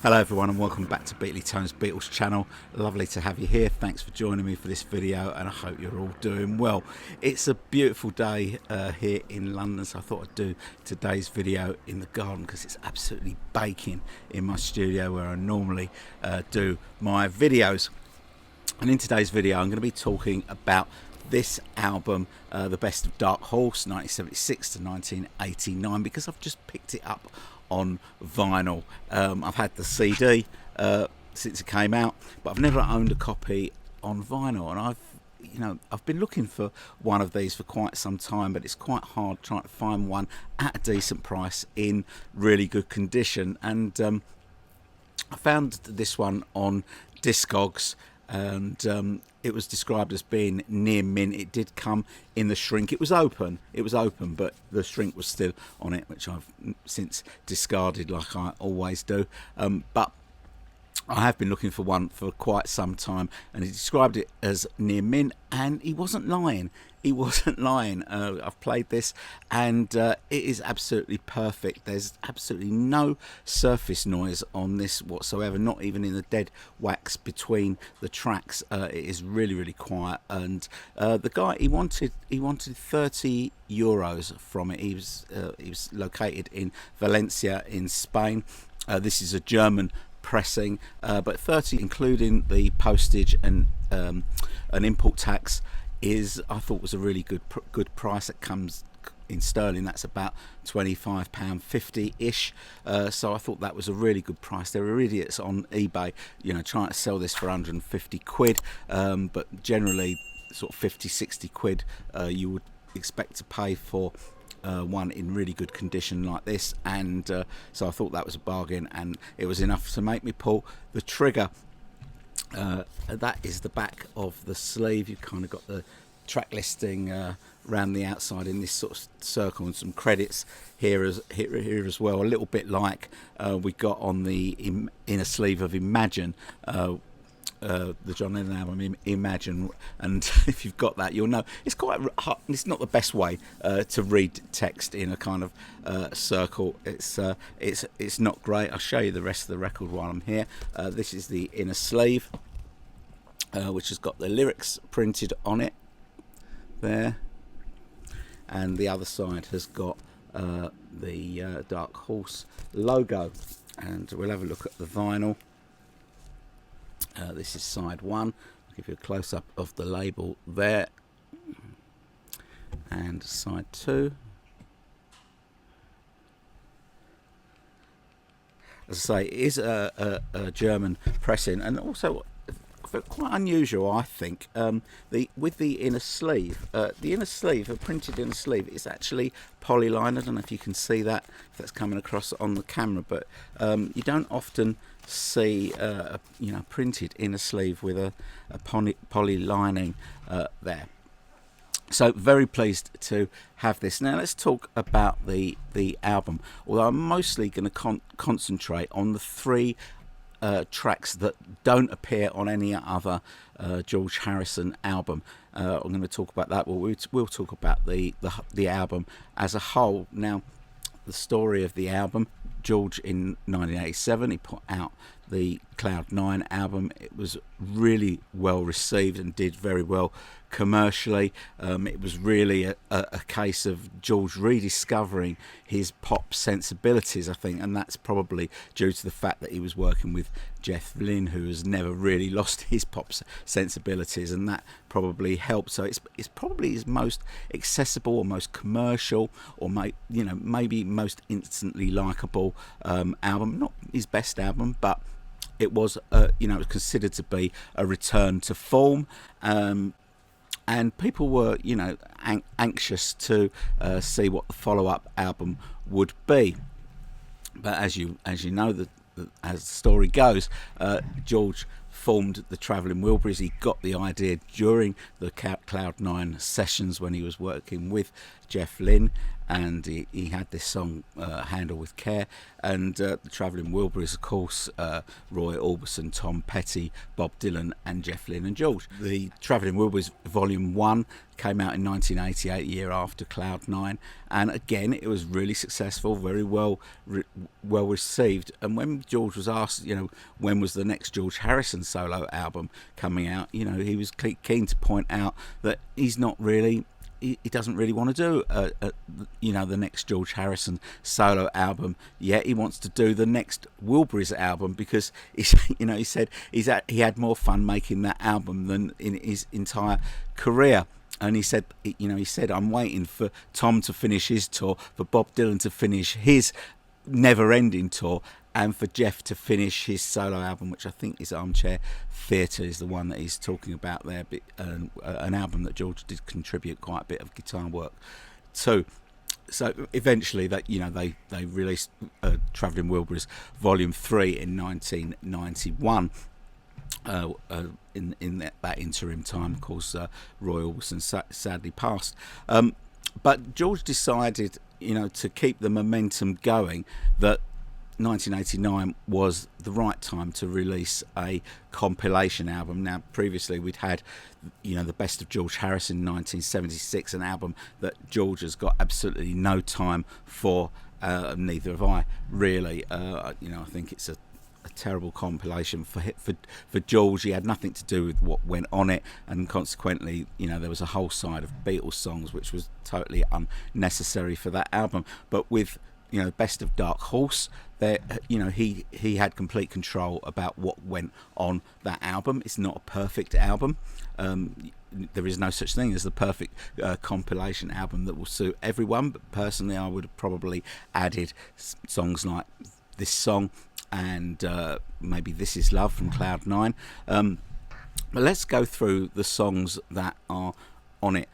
Hello everyone and welcome back to Beatley Tone's Beatles channel. Lovely to have you here. Thanks for joining me for this video and I hope you're all doing well. It's a beautiful day here in London, so I thought I'd do today's video in the garden because it's absolutely baking in my studio where I normally do my videos. And in today's video I'm going to be talking about this album, The Best of Dark Horse 1976 to 1989, because I've just picked it up on vinyl. I've had the CD since it came out, but I've never owned a copy on vinyl, and I've been looking for one of these for quite some time, but it's quite hard trying to find one at a decent price in really good condition. And I found this one on Discogs, and it was described as being near mint. It did come in the shrink. It was open, but the shrink was still on it, which I've since discarded like I always do. But I have been looking for one for quite some time, and he described it as near mint, and he wasn't lying. I've played this, and it is absolutely perfect. There's absolutely no surface noise on this whatsoever, not even in the dead wax between the tracks. It is really quiet, and the guy, he wanted €30 from it. He was located in Valencia in Spain. This is a German pressing, but 30 including the postage and an import tax is, I thought, was a really good price. It comes in sterling, that's about £25.50 ish, so I thought that was a really good price. There are idiots on eBay, trying to sell this for 150 quid, but generally sort of 50-60 quid you would expect to pay for one in really good condition like this, and so I thought that was a bargain, and it was enough to make me pull the trigger. That is the back of the sleeve. You've kind of got the track listing around the outside in this sort of circle, and some credits here as well, a little bit like we got on the inner sleeve of Imagine, the John Lennon album Imagine. And if you've got that, you'll know it's quite hard. It's not the best way to read text in a kind of circle. It's not great. I'll show you the rest of the record while I'm here. This is the inner sleeve, which has got the lyrics printed on it there, and the other side has got the Dark Horse logo. And we'll have a look at the vinyl. This is side one. I'll give you a close-up of the label there, and side two. As I say, it is a German pressing, and also quite unusual, I think. With the inner sleeve, a printed inner sleeve, is actually polyline. I don't know if you can see that, if that's coming across on the camera, but you don't often see printed inner sleeve with a poly lining there. So very pleased to have this. Now let's talk about the album, although I'm mostly going to concentrate on the three tracks that don't appear on any other George Harrison album. I'm going to talk about that. We'll talk about the album as a whole. Now, the story of the album: George, in 1987, he put out the Cloud 9 album. It was really well received and did very well commercially. It was really a case of George rediscovering his pop sensibilities, I think, and that's probably due to the fact that he was working with Jeff Lynne, who has never really lost his pop sensibilities, and that probably helped. So it's probably his most accessible or most commercial, or maybe most instantly likable album. Not his best album, but it was it was considered to be a return to form, and people were anxious to see what the follow-up album would be. But as you know, as the story goes, George formed the Travelling Wilburys. He got the idea during the Cloud 9 sessions when he was working with Jeff Lynne, and he had this song Handle with Care, and the Travelling Wilburys, of course, Roy Orbison, Tom Petty, Bob Dylan, and Jeff Lynne and George. The Travelling Wilburys Volume 1 came out in 1988, a year after Cloud 9, and again it was really successful, very well received. And when George was asked, when was the next George Harrison solo album coming out, he was keen to point out that he's not really, he doesn't really want to do the next George Harrison solo album yet. He wants to do the next Wilburys album, because he said he had more fun making that album than in his entire career. And he said, I'm waiting for Tom to finish his tour, for Bob Dylan to finish his never-ending tour, and for Jeff to finish his solo album, which I think is Armchair Theatre, is the one that he's talking about there. An album that George did contribute quite a bit of guitar work to. So eventually, they released Travelling Wilburys Volume 3 in 1991. In that interim time, of course, Roy Orbison sadly passed. But George decided, to keep the momentum going, that 1989 was the right time to release a compilation album. Now, previously we'd had, the Best of George Harrison in 1976, an album that George has got absolutely no time for. Neither have I, really. I think it's a terrible compilation for George. He had nothing to do with what went on it, and consequently, there was a whole side of Beatles songs which was totally unnecessary for that album. But with Best of Dark Horse, there, he had complete control about what went on that album. It's not a perfect album. There is no such thing as the perfect compilation album that will suit everyone, but personally I would have probably added songs like this song and maybe This Is Love from Cloud 9. But let's go through the songs that are on it.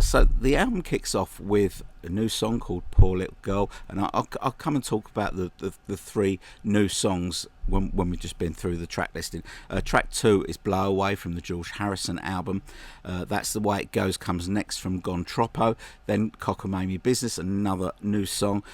So the album kicks off with a new song called Poor Little Girl, and I'll come and talk about the three new songs when we've just been through the track listing. Track 2 is Blow Away from the George Harrison album. That's the Way It Goes comes next from Gone Troppo. Then Cockamamie Business, another new song.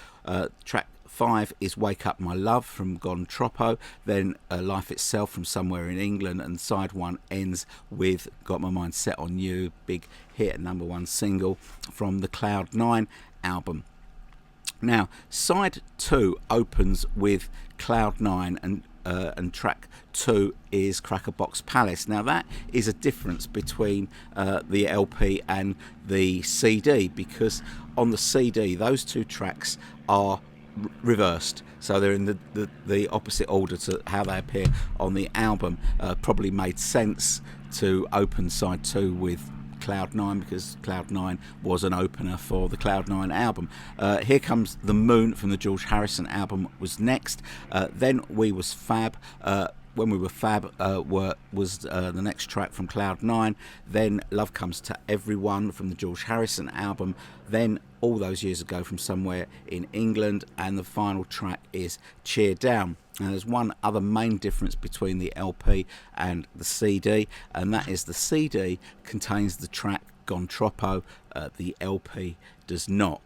Track 5 is Wake Up My Love from Gone Troppo, then Life Itself from Somewhere in England, and side 1 ends with Got My Mind Set on You, big hit, number 1 single from the Cloud 9 album. Now, side 2 opens with Cloud 9, and track 2 is Crackerbox Palace. Now, that is a difference between the LP and the CD, because on the CD those two tracks are reversed, so they're in the opposite order to how they appear on the album. Probably made sense to open side 2 with Cloud 9, because Cloud 9 was an opener for the Cloud 9 album. Here Comes the Moon from the George Harrison album was next. Then We Was Fab. When We Were Fab was the next track from Cloud 9. Then Love Comes to Everyone from the George Harrison album. Then All Those Years Ago from Somewhere in England. And the final track is Cheer Down. And there's one other main difference between the LP and the CD, and that is the CD contains the track Gone Troppo, the LP does not.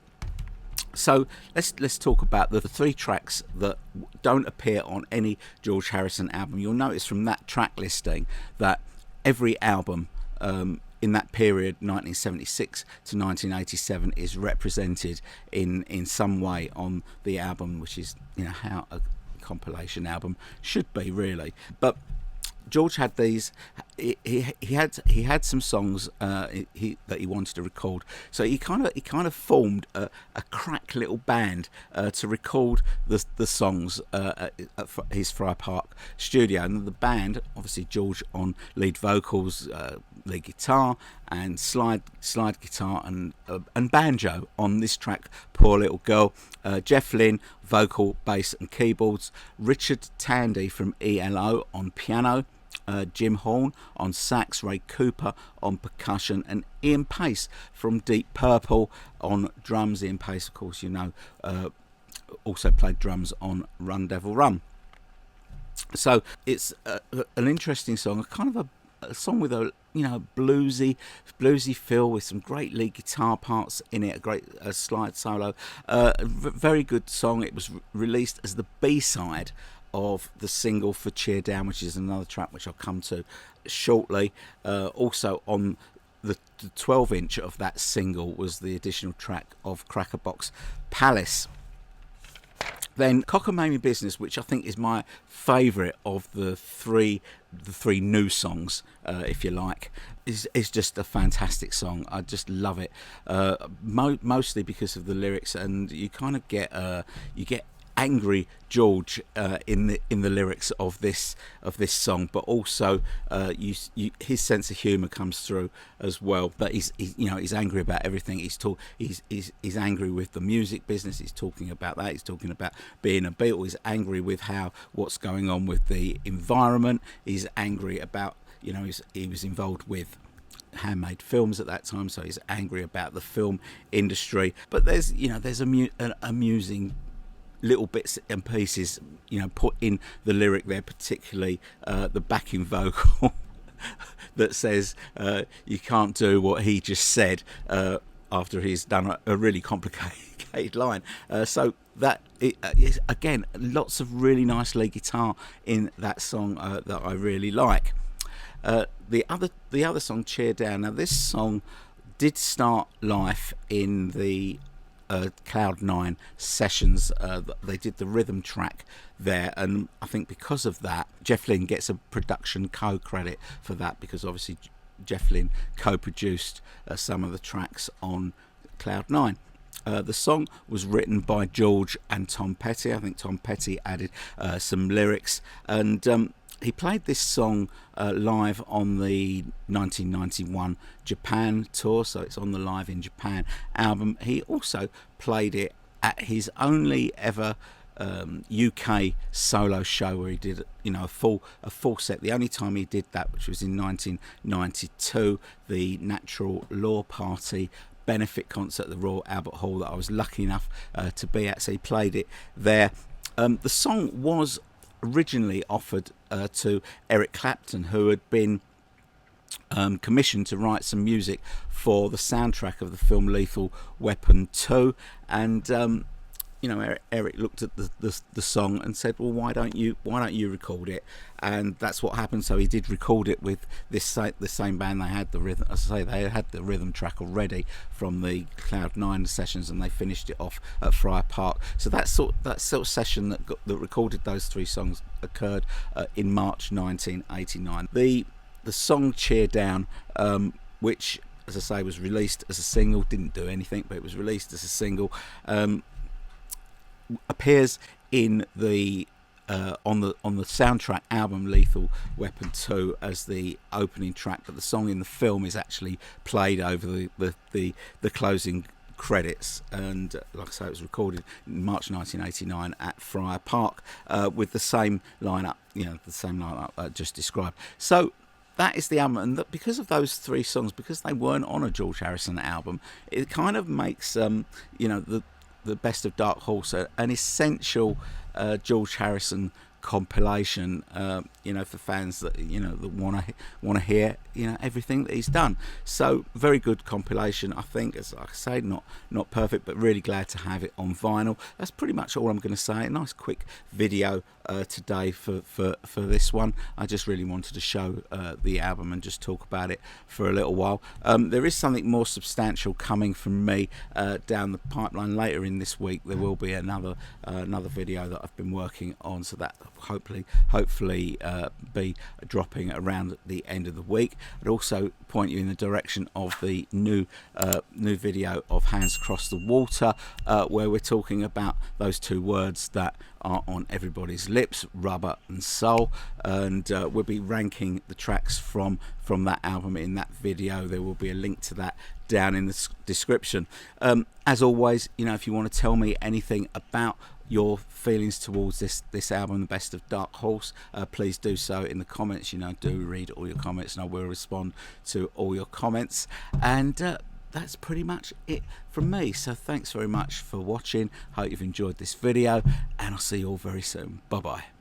So let's talk about the three tracks that don't appear on any George Harrison album. You'll notice from that track listing that every album in that period, 1976 to 1987, is represented in some way on the album, which is how a compilation album should be, really. But George had these. He had some songs that he wanted to record, so he kind of formed a crack little band to record the songs at his Friar Park studio. And the band, obviously George on lead vocals, lead guitar, and slide guitar and banjo on this track, Poor Little Girl. Jeff Lynne, vocal, bass and keyboards. Richard Tandy from ELO on piano. Jim Horn on sax, Ray Cooper on percussion, and Ian Pace from Deep Purple on drums. Ian Pace, of course, also played drums on Run Devil Run. So it's an interesting song, kind of a song with a bluesy feel, with some great lead guitar parts in it, a great slide solo. Very good song. It was released as the B-side of the single for Cheer Down, which is another track which I'll come to shortly. Also on the 12-inch of that single was the additional track of Crackerbox Palace. Then Cockamamie Business, which I think is my favourite of the three new songs, if you like, is just a fantastic song. I just love it, mostly because of the lyrics, and you kind of get angry George in the lyrics of this song, but also his sense of humour comes through as well. But he's angry about everything. He's angry with the music business. He's talking about that. He's talking about being a Beatle. He's angry with what's going on with the environment. He's angry about he was involved with handmade films at that time, so he's angry about the film industry. But there's amusing little bits and pieces, put in the lyric there, particularly the backing vocal that says you can't do what he just said after he's done a really complicated line. So that is, again, lots of really nice lead guitar in that song that I really like. The other song, Cheer Down. Now this song did start life in the Cloud 9 sessions. They did the rhythm track there, and I think because of that, Jeff Lynne gets a production co-credit for that, because obviously Jeff Lynne co-produced some of the tracks on Cloud 9. The song was written by George and Tom Petty. I think Tom Petty added some lyrics, and he played this song live on the 1991 Japan tour, so it's on the Live in Japan album. He also played it at his only ever UK solo show, where he did a full set. The only time he did that, which was in 1992, the Natural Law Party benefit concert at the Royal Albert Hall that I was lucky enough to be at. So he played it there. The song was originally offered to Eric Clapton, who had been commissioned to write some music for the soundtrack of the film Lethal Weapon 2, and Eric looked at the song and said, well, why don't you record it? And that's what happened. So he did record it with the same band. They had the rhythm, as I say, they had the rhythm track already from the Cloud 9 sessions, and they finished it off at Friar Park. So that sort of session that recorded those three songs occurred in March 1989. The song Cheer Down, which, as I say, was released as a single, didn't do anything, but it was released as a single, appears in the on the soundtrack album Lethal Weapon 2 as the opening track, but the song in the film is actually played over the closing credits. And like I say, it was recorded in March 1989 at Friar Park with the same lineup, I just described. So that is the album, and because of those three songs, because they weren't on a George Harrison album, it kind of makes the Best of Dark Horse an essential George Harrison compilation, for fans that that want to hear everything that he's done. So very good compilation, I think. As like I say, not perfect, but really glad to have it on vinyl. That's pretty much all I'm going to say. A nice quick video today for this one. I just really wanted to show the album and just talk about it for a little while. There is something more substantial coming from me down the pipeline later in this week. There will be another video that I've been working on, so that hopefully be dropping around the end of the week. I'd also point you in the direction of the new video of Hands Across the Water, where we're talking about those two words that are on everybody's lips, rubber and soul, and we'll be ranking the tracks from that album in that video. There will be a link to that down in the description. As always, if you want to tell me anything about your feelings towards this album, The Best of Dark Horse, please do so in the comments. Do read all your comments, and I will respond to all your comments. And that's pretty much it from me. So thanks very much for watching. Hope you've enjoyed this video, and I'll see you all very soon. Bye bye.